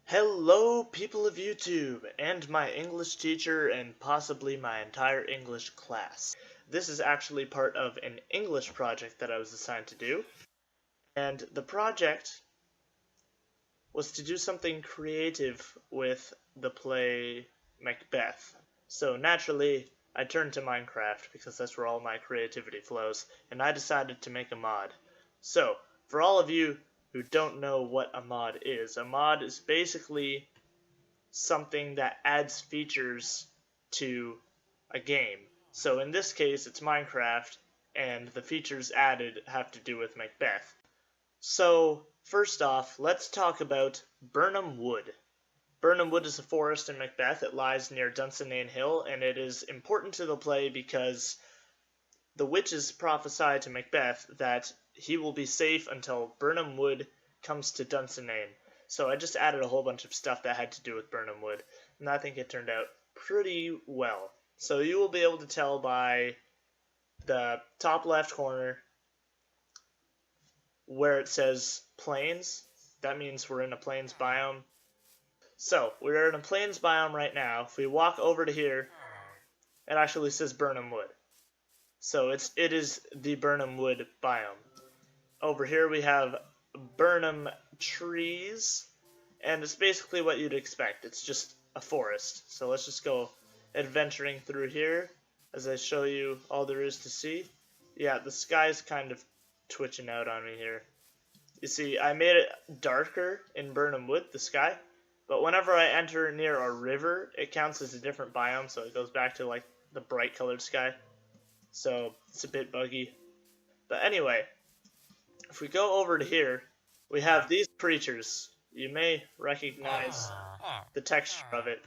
Hello, people of YouTube, and my English teacher, and possibly my entire English class. This is actually part of an English project that I was assigned to do, and the project was to do something creative with the play Macbeth. So naturally, I turned to Minecraft because that's where all my creativity flows, and I decided to make a mod. So, for all of you who don't know what a mod is basically something that adds features to a game. So in this case, it's Minecraft, and the features added have to do with Macbeth. So, first off, let's talk about Birnam Wood. Birnam Wood is a forest in Macbeth. It lies near Dunsinane Hill, and it is important to the play because the witches prophesy to Macbeth that he will be safe until Birnam Wood comes to Dunsinane. So I just added a whole bunch of stuff that had to do with Birnam Wood, and I think it turned out pretty well. So you will be able to tell by the top left corner where it says plains. That means we're in a plains biome. So we're in a plains biome right now. If we walk over to here, it actually says Birnam Wood. So it is the Birnam Wood biome. Over here we have Birnam trees, and it's basically what you'd expect. It's just a forest. So let's just go adventuring through here as I show you all there is to see. Yeah, the sky's kind of twitching out on me here. You see, I made it darker in Birnam Wood, the sky, but whenever I enter near a river, it counts as a different biome, so it goes back to like the bright colored sky. So it's a bit buggy. But anyway, if we go over to here, we have these creatures. You may recognize the texture of it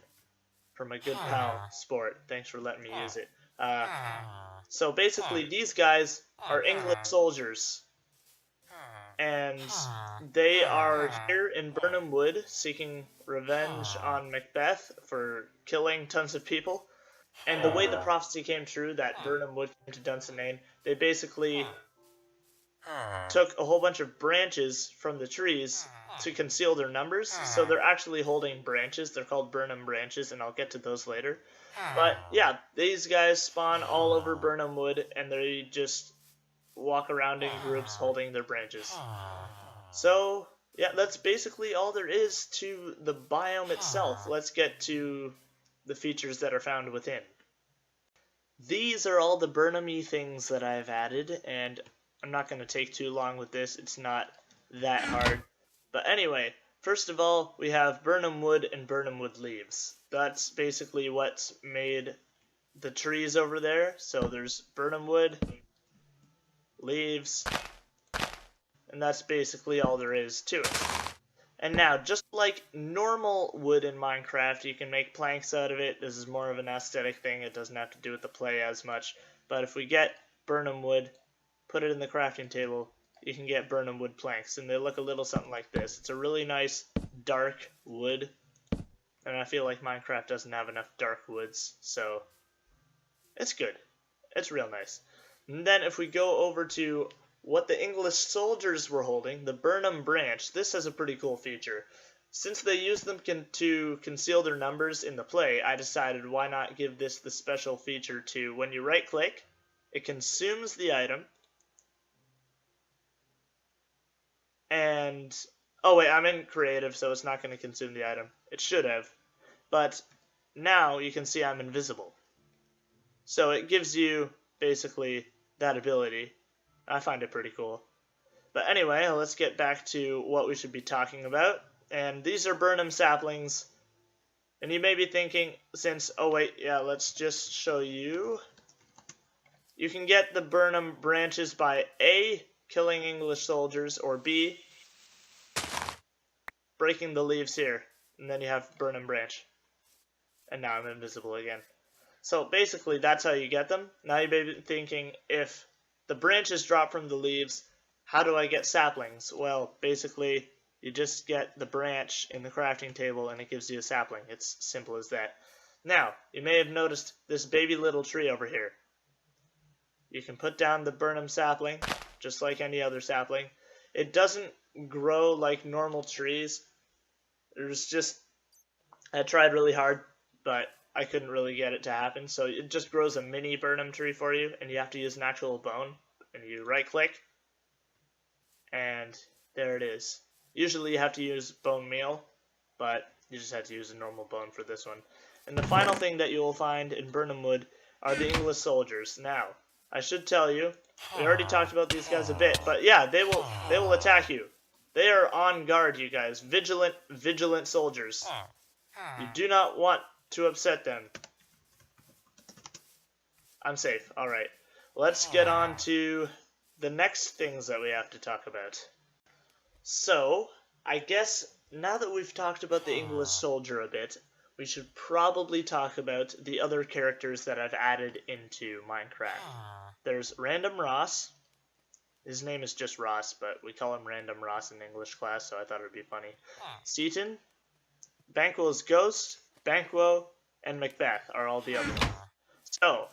from a good pal sport. Thanks for letting me use it. So basically, these guys are English soldiers, and they are here in Birnam Wood seeking revenge on Macbeth for killing tons of people. And the way the prophecy came true that Birnam Wood came to Dunsinane, they basically took a whole bunch of branches from the trees to conceal their numbers. So they're actually holding branches. They're called Birnam branches, and I'll get to those later. But yeah, these guys spawn all over Birnam Wood, and they just walk around in groups holding their branches. So yeah, that's basically all there is to the biome itself. Let's get to the features that are found within. These are all the Birnam-y things that I've added, and I'm not going to take too long with this. It's not that hard. But anyway, first of all, we have Birnam Wood and Birnam Wood leaves. That's basically what's made the trees over there. So there's Birnam Wood, leaves, and that's basically all there is to it. And now, just like normal wood in Minecraft, you can make planks out of it. This is more of an aesthetic thing. It doesn't have to do with the play as much. But if we get Birnam Wood, put it in the crafting table, you can get Birnam Wood planks. And they look a little something like this. It's a really nice dark wood. And I feel like Minecraft doesn't have enough dark woods. So it's good. It's real nice. And then if we go over to what the English soldiers were holding, the Birnam branch, this has a pretty cool feature. Since they use them to conceal their numbers in the play, I decided why not give this the special feature to when you right click, it consumes the item, and oh wait, I'm in creative, so it's not going to consume the item. It should have, but now you can see I'm invisible. So it gives you basically that ability. I find it pretty cool. But anyway, let's get back to what we should be talking about. And these are Birnam saplings. And you may be thinking, let's just show you. You can get the Birnam branches by A, killing English soldiers, or B, breaking the leaves here. And then you have Birnam branch. And now I'm invisible again. So basically, that's how you get them. Now you may be thinking, if the branches drop from the leaves, how do I get saplings? Well, basically, you just get the branch in the crafting table and it gives you a sapling. It's simple as that. Now, you may have noticed this baby little tree over here. You can put down the Birnam sapling, just like any other sapling. It doesn't grow like normal trees. I tried really hard, but I couldn't really get it to happen. So it just grows a mini Birnam tree for you, and you have to use an actual bone. And you right click, and there it is. Usually you have to use bone meal, but you just had to use a normal bone for this one. And the final thing that you will find in Birnam Wood are the English soldiers. Now, I should tell you, we already talked about these guys a bit, but yeah, they will attack you. They are on guard, you guys. Vigilant soldiers. You do not want to upset them. I'm safe. Alright. Let's get on to the next things that we have to talk about. So, I guess now that we've talked about the English soldier a bit, we should probably talk about the other characters that I've added into Minecraft. There's Random Ross. His name is just Ross, but we call him Random Ross in English class, so I thought it would be funny. Seaton, Banquo's Ghost, Banquo, and Macbeth are all the other ones. So,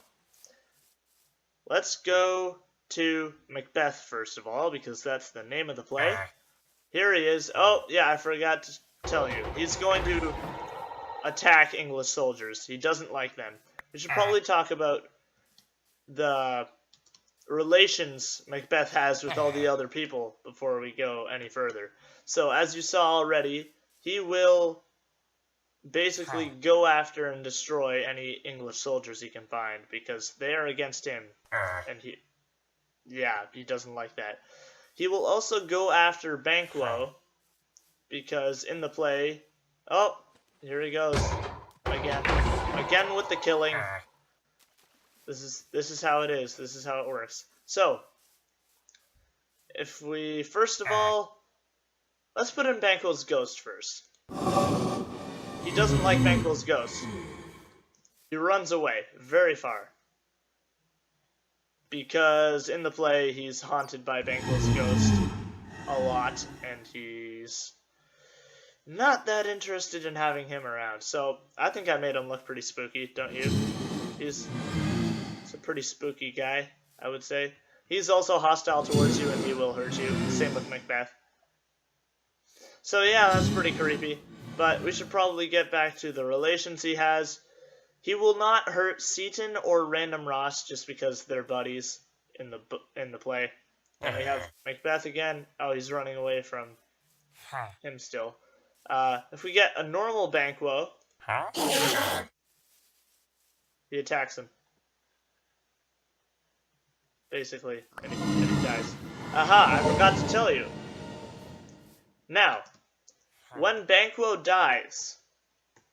let's go to Macbeth first of all, because that's the name of the play. Here he is. Oh, yeah, I forgot to tell you. He's going to attack English soldiers. He doesn't like them. We should probably talk about the relations Macbeth has with all the other people before we go any further. So, as you saw already, he will basically go after and destroy any English soldiers he can find, because they are against him, and he doesn't like that. He will also go after Banquo, because in the play, oh, here he goes, again with the killing. This is how it is. This is how it works. So, if we first of all, let's put in Banquo's Ghost first. He doesn't like Banquo's Ghost. He runs away very far, because in the play he's haunted by Banquo's ghost a lot, and he's not that interested in having him around. So I think I made him look pretty spooky, don't you? He's a pretty spooky guy, I would say. He's also hostile towards you, and he will hurt you. Same with Macbeth. So yeah, that's pretty creepy. But we should probably get back to the relations he has. He will not hurt Seaton or Random Ross just because they're buddies in the play. And we have Macbeth again. Oh, he's running away from him still. If we get a normal Banquo, he attacks him. Basically, and he dies. Aha, I forgot to tell you. Now, when Banquo dies,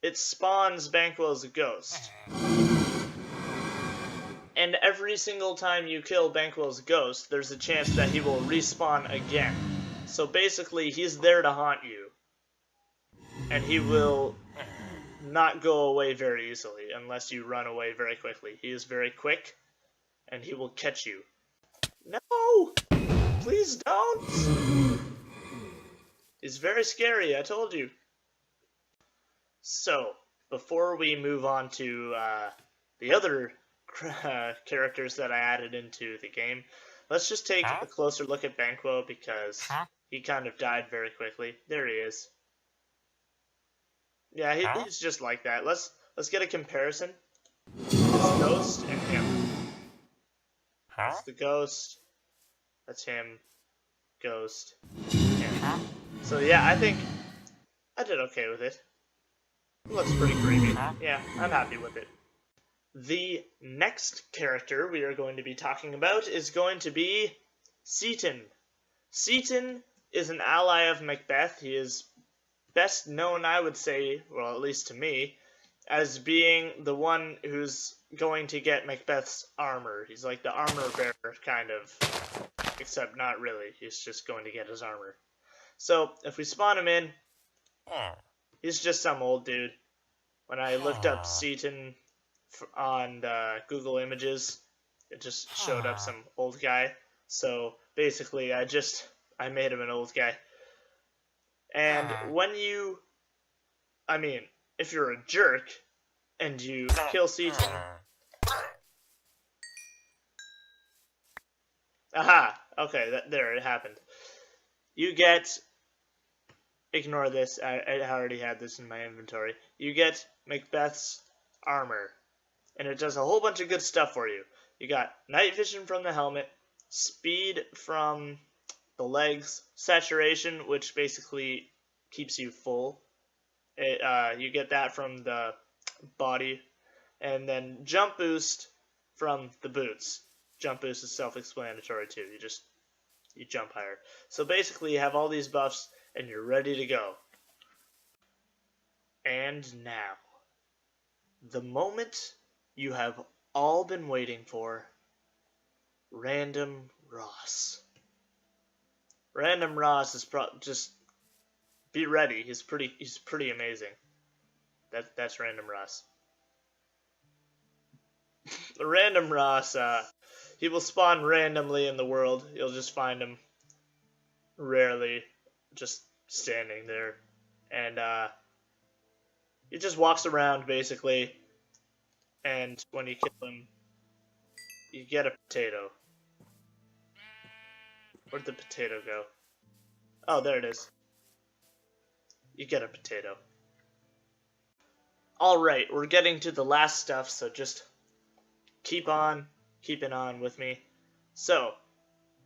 it spawns Banquo's ghost. And every single time you kill Banquo's ghost, there's a chance that he will respawn again. So basically, he's there to haunt you. And he will not go away very easily unless you run away very quickly. He is very quick, and he will catch you. No! Please don't! He's very scary, I told you. So, before we move on to the other characters that I added into the game, let's just take a closer look at Banquo, because he kind of died very quickly. There he is. Yeah, he's just like that. Let's get a comparison. This ghost and him. That's the ghost. That's him. Ghost. Him. So yeah, I think I did okay with it. It looks pretty creepy. Yeah, I'm happy with it. The next character we are going to be talking about is going to be Seaton. Seaton is an ally of Macbeth. He is best known, I would say, well, at least to me, as being the one who's going to get Macbeth's armor. He's like the armor bearer, kind of. Except not really. He's just going to get his armor. So, if we spawn him in, he's just some old dude. When I looked up Seaton on Google Images, it just showed up some old guy. So, basically, I made him an old guy. And if you're a jerk, and you kill Seaton... Aha! Okay, there, it happened. You get ignore this. I already had this in my inventory. You get Macbeth's armor, and it does a whole bunch of good stuff for you. You got night vision from the helmet, speed from the legs, saturation, which basically keeps you full. You get that from the body, and then jump boost from the boots. Jump boost is self-explanatory too. You jump higher. So basically, you have all these buffs, and you're ready to go. And now, the moment you have all been waiting for, Random Ross. Random Ross is just be ready. He's pretty amazing. That's Random Ross. Random Ross, he will spawn randomly in the world. You'll just find him rarely just standing there. And he just walks around basically. And when you kill him, you get a potato. Where'd the potato go? Oh, there it is. You get a potato. Alright, we're getting to the last stuff, so just keeping on with me. So,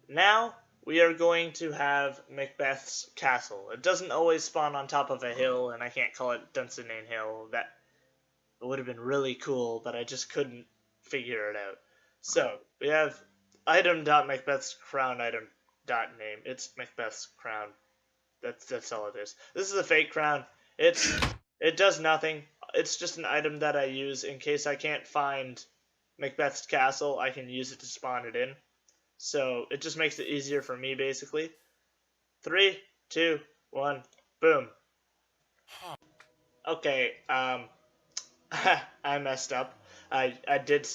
now we are going to have Macbeth's castle. It doesn't always spawn on top of a hill, and I can't call it Dunsinane Hill. That would have been really cool, but I just couldn't figure it out. So, we have item.macbeth's crown item.name. It's Macbeth's crown. That's all it is. This is a fake crown. It does nothing. It's just an item that I use in case I can't find Macbeth's castle. I can use it to spawn it in. So it just makes it easier for me, basically. 3, 2, 1, boom. Okay, I messed up. I did.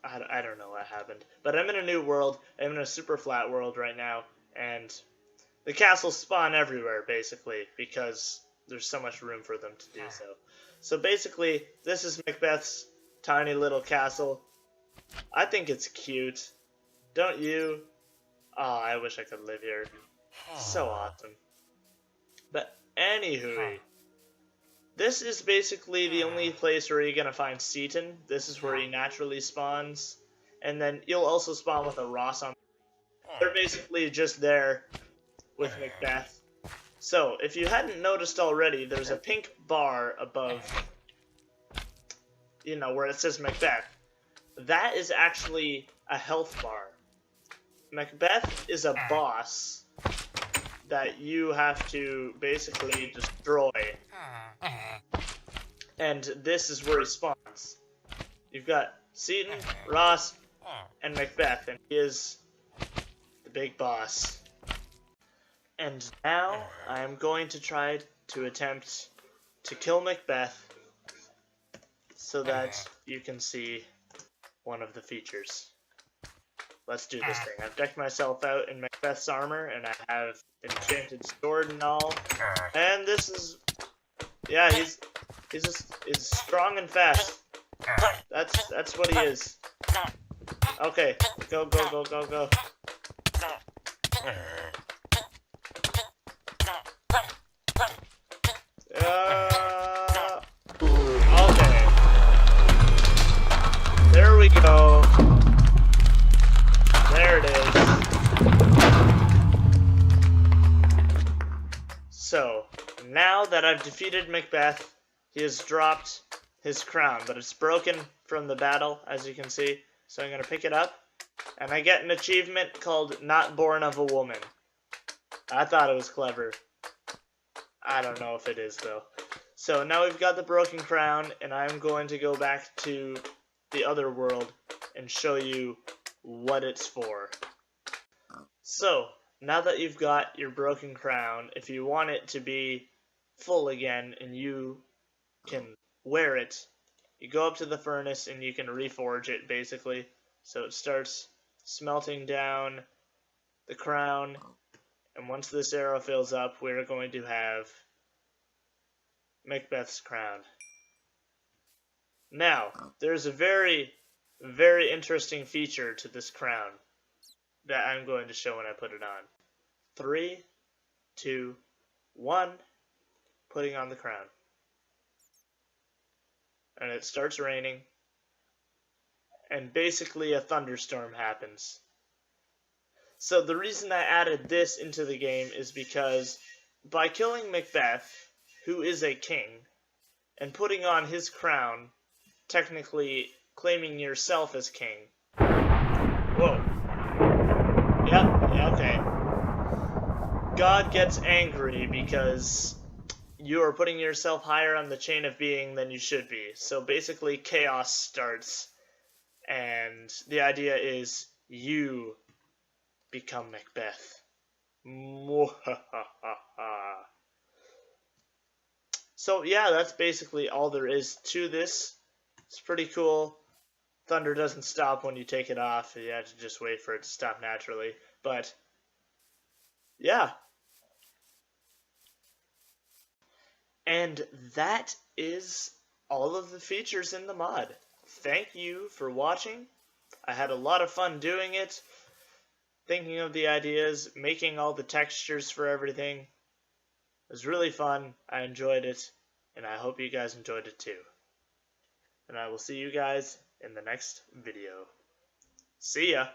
I don't know what happened, but I'm in a new world. I'm in a super flat world right now, and the castles spawn everywhere, basically, because there's so much room for them to do so. So basically, this is Macbeth's tiny little castle. I think it's cute. Don't you? Oh, I wish I could live here. So awesome. But anywho, this is basically the only place where you're going to find Seaton. This is where he naturally spawns. And then you'll also spawn with a Ross on. They're basically just there with Macbeth. So, if you hadn't noticed already, there's a pink bar above, where it says Macbeth. That is actually a health bar. Macbeth is a boss that you have to basically destroy. And this is where he spawns. You've got Seaton, Ross, and Macbeth, and he is the big boss. And now I'm going to try to attempt to kill Macbeth so that you can see one of the features. Let's do this thing. I've decked myself out in Macbeth's armor, and I have enchanted sword and all. And this is, yeah, he's strong and fast. That's what he is. Okay, go. Okay. There we go. There it is. So, now that I've defeated Macbeth, he has dropped his crown, but it's broken from the battle, as you can see. So I'm going to pick it up, and I get an achievement called Not Born of a Woman. I thought it was clever. I don't know if it is, though. So now we've got the broken crown, and I'm going to go back to the other world and show you what it's for. So, now that you've got your broken crown, if you want it to be full again and you can wear it, you go up to the furnace and you can reforge it, basically. So it starts smelting down the crown, and once this arrow fills up, we're going to have Macbeth's crown. Now, there's a very, very interesting feature to this crown that I'm going to show when I put it on. 3, 2, 1, putting on the crown. And it starts raining, and basically a thunderstorm happens. So the reason I added this into the game is because by killing Macbeth, who is a king, and putting on his crown, technically claiming yourself as king. Whoa. Yep, okay. God gets angry because you are putting yourself higher on the chain of being than you should be. So basically chaos starts, and the idea is you become Macbeth. So yeah, that's basically all there is to this. It's pretty cool. Thunder doesn't stop when you take it off. You have to just wait for it to stop naturally. But yeah. And that is all of the features in the mod. Thank you for watching. I had a lot of fun doing it, thinking of the ideas, making all the textures for everything. It was really fun. I enjoyed it, and I hope you guys enjoyed it too. And I will see you guys in the next video. See ya!